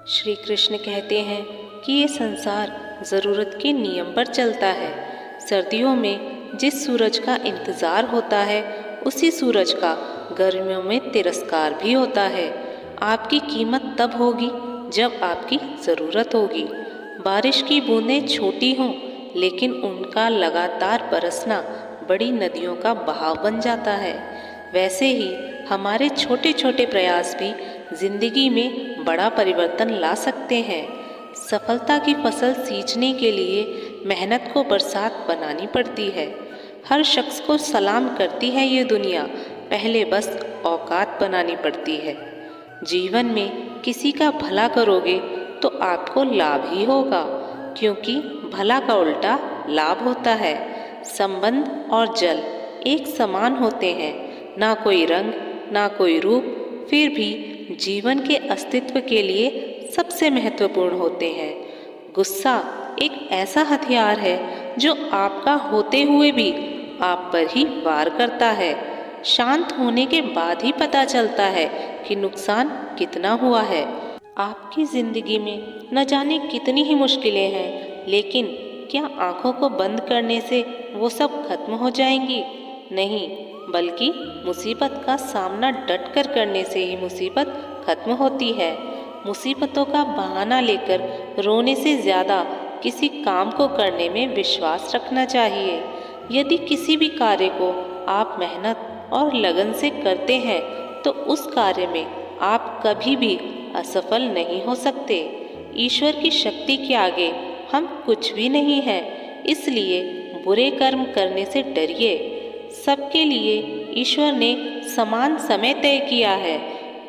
श्री कृष्ण कहते हैं कि ये संसार ज़रूरत के नियम पर चलता है। सर्दियों में जिस सूरज का इंतज़ार होता है उसी सूरज का गर्मियों में तिरस्कार भी होता है। आपकी कीमत तब होगी जब आपकी ज़रूरत होगी। बारिश की बूंदें छोटी हों लेकिन उनका लगातार बरसना बड़ी नदियों का बहाव बन जाता है। वैसे ही हमारे छोटे छोटे प्रयास भी जिंदगी में बड़ा परिवर्तन ला सकते हैं। सफलता की फसल सींचने के लिए मेहनत को बरसात बनानी पड़ती है। हर शख्स को सलाम करती है ये दुनिया, पहले बस औकात बनानी पड़ती है। जीवन में किसी का भला करोगे तो आपको लाभ ही होगा, क्योंकि भला का उल्टा लाभ होता है। संबंध और जल एक समान होते हैं, ना कोई रंग ना कोई रूप, फिर भी जीवन के अस्तित्व के लिए सबसे महत्वपूर्ण होते हैं। गुस्सा एक ऐसा हथियार है जो आपका होते हुए भी आप पर ही वार करता है। शांत होने के बाद ही पता चलता है कि नुकसान कितना हुआ है। आपकी जिंदगी में न जाने कितनी ही मुश्किलें हैं, लेकिन क्या आंखों को बंद करने से वो सब खत्म हो जाएंगी? नहीं, बल्कि मुसीबत का सामना डट कर करने से ही मुसीबत खत्म होती है। मुसीबतों का बहाना लेकर रोने से ज़्यादा किसी काम को करने में विश्वास रखना चाहिए। यदि किसी भी कार्य को आप मेहनत और लगन से करते हैं तो उस कार्य में आप कभी भी असफल नहीं हो सकते। ईश्वर की शक्ति के आगे हम कुछ भी नहीं हैं, इसलिए बुरे कर्म करने से डरिए। सबके लिए ईश्वर ने समान समय तय किया है।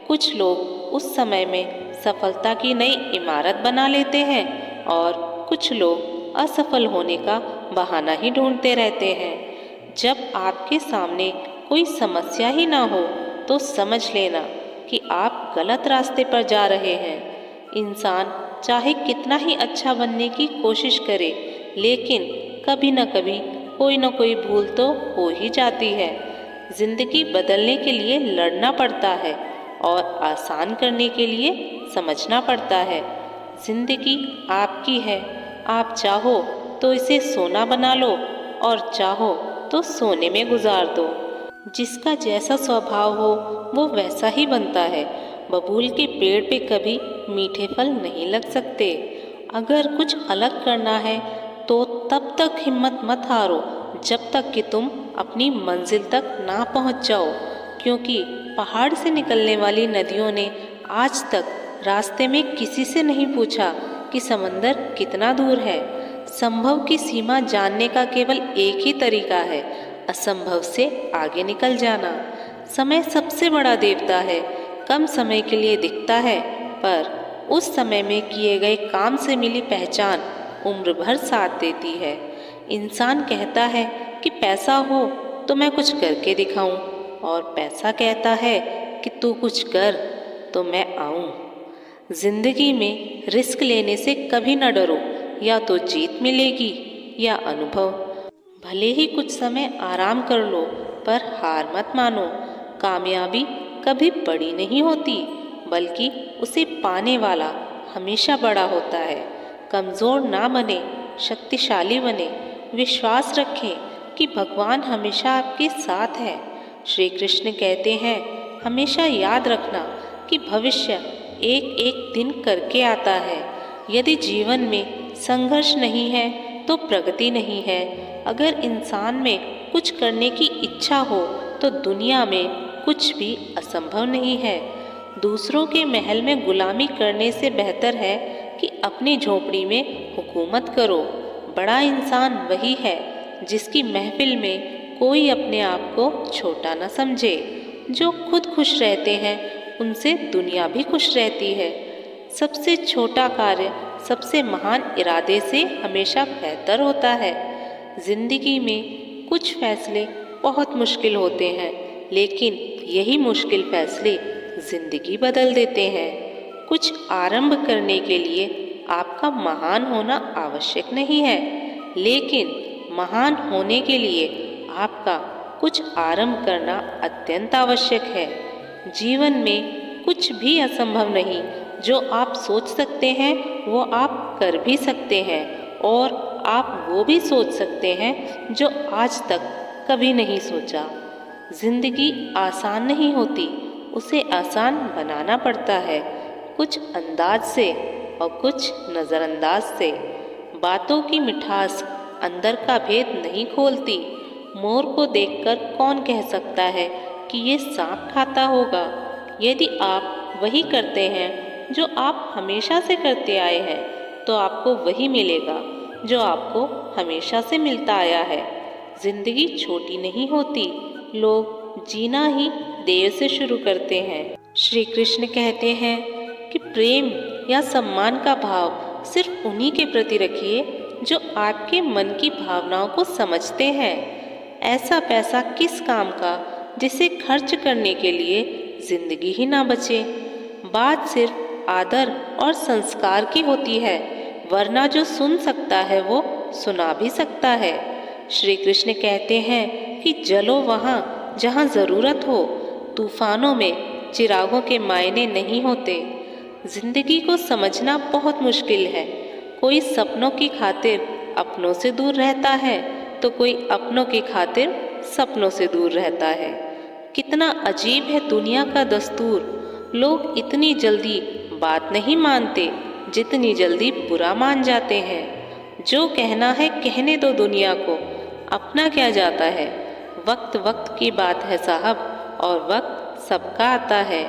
कुछ लोग उस समय में सफलता की नई इमारत बना लेते हैं और कुछ लोग असफल होने का बहाना ही ढूंढते रहते हैं। जब आपके सामने कोई समस्या ही ना हो तो समझ लेना कि आप गलत रास्ते पर जा रहे हैं। इंसान चाहे कितना ही अच्छा बनने की कोशिश करे, लेकिन कभी न कभी कोई न कोई भूल तो हो ही जाती है। जिंदगी बदलने के लिए लड़ना पड़ता है और आसान करने के लिए समझना पड़ता है। जिंदगी आपकी है, आप चाहो तो इसे सोना बना लो और चाहो तो सोने में गुजार दो। जिसका जैसा स्वभाव हो वो वैसा ही बनता है। बबूल के पेड़ पे कभी मीठे फल नहीं लग सकते। अगर कुछ अलग करना है तो तब तक हिम्मत मत हारो जब तक कि तुम अपनी मंजिल तक ना पहुंच जाओ, क्योंकि पहाड़ से निकलने वाली नदियों ने आज तक रास्ते में किसी से नहीं पूछा कि समंदर कितना दूर है। संभव की सीमा जानने का केवल एक ही तरीका है, असंभव से आगे निकल जाना। समय सबसे बड़ा देवता है, कम समय के लिए दिखता है, पर उस समय में किए गए काम से मिली पहचान उम्र भर साथ देती है। इंसान कहता है कि पैसा हो तो मैं कुछ करके दिखाऊं, और पैसा कहता है कि तू कुछ कर तो मैं आऊं। जिंदगी में रिस्क लेने से कभी न डरो, या तो जीत मिलेगी या अनुभव। भले ही कुछ समय आराम कर लो, पर हार मत मानो। कामयाबी कभी बड़ी नहीं होती, बल्कि उसे पाने वाला हमेशा बड़ा होता है। कमज़ोर ना बने, शक्तिशाली बने। विश्वास रखें कि भगवान हमेशा आपके साथ है। श्री कृष्ण कहते हैं, हमेशा याद रखना कि भविष्य एक एक दिन करके आता है। यदि जीवन में संघर्ष नहीं है तो प्रगति नहीं है। अगर इंसान में कुछ करने की इच्छा हो तो दुनिया में कुछ भी असंभव नहीं है। दूसरों के महल में गुलामी करने से बेहतर है कि अपनी झोपड़ी में हुकूमत करो। बड़ा इंसान वही है जिसकी महफिल में कोई अपने आप को छोटा न समझे। जो खुद खुश रहते हैं उनसे दुनिया भी खुश रहती है। सबसे छोटा कार्य सबसे महान इरादे से हमेशा बेहतर होता है। जिंदगी में कुछ फैसले बहुत मुश्किल होते हैं, लेकिन यही मुश्किल फैसले जिंदगी बदल देते हैं। कुछ आरंभ करने के लिए आपका महान होना आवश्यक नहीं है, लेकिन महान होने के लिए आपका कुछ आरंभ करना अत्यंत आवश्यक है। जीवन में कुछ भी असंभव नहीं, जो आप सोच सकते हैं वो आप कर भी सकते हैं, और आप वो भी सोच सकते हैं जो आज तक कभी नहीं सोचा। जिंदगी आसान नहीं होती, उसे आसान बनाना पड़ता है, कुछ अंदाज से और कुछ नज़रअंदाज से। बातों की मिठास अंदर का भेद नहीं खोलती। मोर को देखकर कौन कह सकता है कि ये सांप खाता होगा। यदि आप वही करते हैं जो आप हमेशा से करते आए हैं, तो आपको वही मिलेगा जो आपको हमेशा से मिलता आया है। जिंदगी छोटी नहीं होती, लोग जीना ही देर से शुरू करते हैं। श्री कृष्ण कहते हैं कि प्रेम या सम्मान का भाव सिर्फ उन्हीं के प्रति रखिए जो आपके मन की भावनाओं को समझते हैं। ऐसा पैसा किस काम का जिसे खर्च करने के लिए जिंदगी ही ना बचे। बात सिर्फ आदर और संस्कार की होती है, वरना जो सुन सकता है वो सुना भी सकता है। श्री कृष्ण कहते हैं कि जलो वहाँ जहाँ ज़रूरत हो। तूफानों में चिरागों के मायने नहीं होते। जिंदगी को समझना बहुत मुश्किल है। कोई सपनों की खातिर अपनों से दूर रहता है, तो कोई अपनों की खातिर सपनों से दूर रहता है। कितना अजीब है दुनिया का दस्तूर। लोग इतनी जल्दी बात नहीं मानते जितनी जल्दी बुरा मान जाते हैं। जो कहना है कहने दो दुनिया को, अपना क्या जाता है। वक्त वक्त की बात है साहब, और वक्त सबका आता है।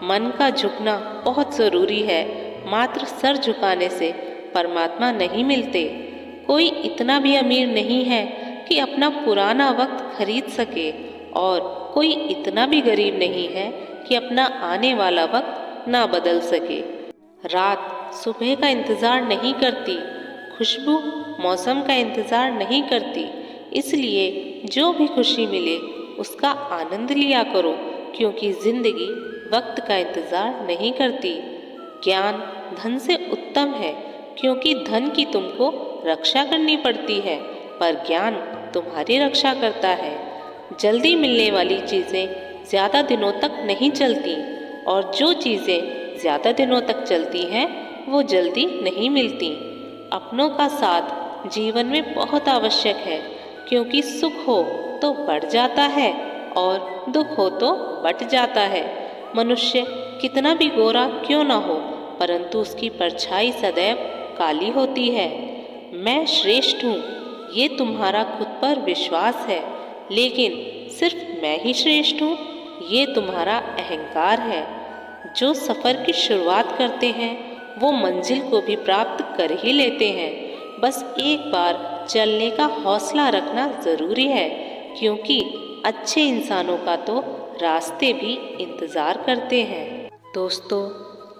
मन का झुकना बहुत ज़रूरी है, मात्र सर झुकाने से परमात्मा नहीं मिलते। कोई इतना भी अमीर नहीं है कि अपना पुराना वक्त खरीद सके, और कोई इतना भी गरीब नहीं है कि अपना आने वाला वक्त ना बदल सके। रात सुबह का इंतज़ार नहीं करती, खुशबू मौसम का इंतज़ार नहीं करती। इसलिए जो भी खुशी मिले उसका आनंद लिया करो, क्योंकि ज़िंदगी वक्त का इंतज़ार नहीं करती। ज्ञान धन से उत्तम है, क्योंकि धन की तुमको रक्षा करनी पड़ती है, पर ज्ञान तुम्हारी रक्षा करता है। जल्दी मिलने वाली चीज़ें ज़्यादा दिनों तक नहीं चलती, और जो चीज़ें ज़्यादा दिनों तक चलती हैं वो जल्दी नहीं मिलती। अपनों का साथ जीवन में बहुत आवश्यक है, क्योंकि सुख हो तो बढ़ जाता है और दुख हो तो बट जाता है। मनुष्य कितना भी गोरा क्यों ना हो, परंतु उसकी परछाई सदैव काली होती है। मैं श्रेष्ठ हूँ, ये तुम्हारा खुद पर विश्वास है, लेकिन सिर्फ मैं ही श्रेष्ठ हूँ, ये तुम्हारा अहंकार है। जो सफ़र की शुरुआत करते हैं वो मंजिल को भी प्राप्त कर ही लेते हैं। बस एक बार चलने का हौसला रखना ज़रूरी है, क्योंकि अच्छे इंसानों का तो रास्ते भी इंतज़ार करते हैं। दोस्तों,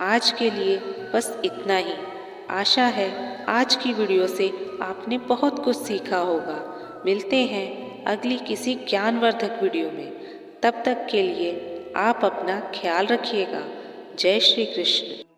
आज के लिए बस इतना ही। आशा है आज की वीडियो से आपने बहुत कुछ सीखा होगा। मिलते हैं अगली किसी ज्ञानवर्धक वीडियो में। तब तक के लिए आप अपना ख्याल रखिएगा। जय श्री कृष्ण।